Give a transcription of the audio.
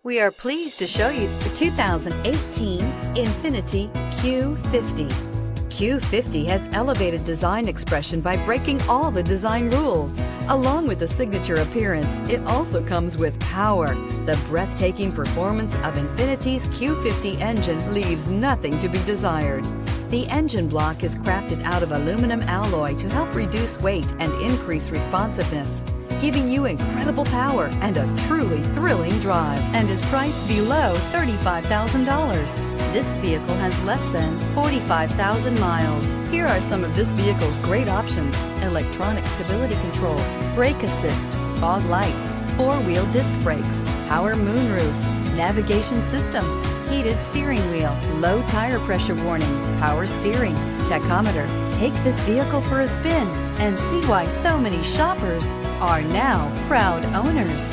We are pleased to show you the 2018 INFINITI Q50. Q50 has elevated design expression by breaking all the design rules. Along with the signature appearance, it also comes with power. The breathtaking performance of INFINITI's Q50 engine leaves nothing to be desired. The engine block is crafted out of aluminum alloy to help reduce weight and increase responsiveness, giving you incredible power and a truly thrilling drive, and is priced below $35,000. This vehicle has less than 45,000 miles. Here are some of this vehicle's great options: electronic stability control, brake assist, fog lights, four-wheel disc brakes, power moonroof, navigation system, heated steering wheel, low tire pressure warning, power steering, tachometer. Take this vehicle for a spin and see why so many shoppers are now proud owners.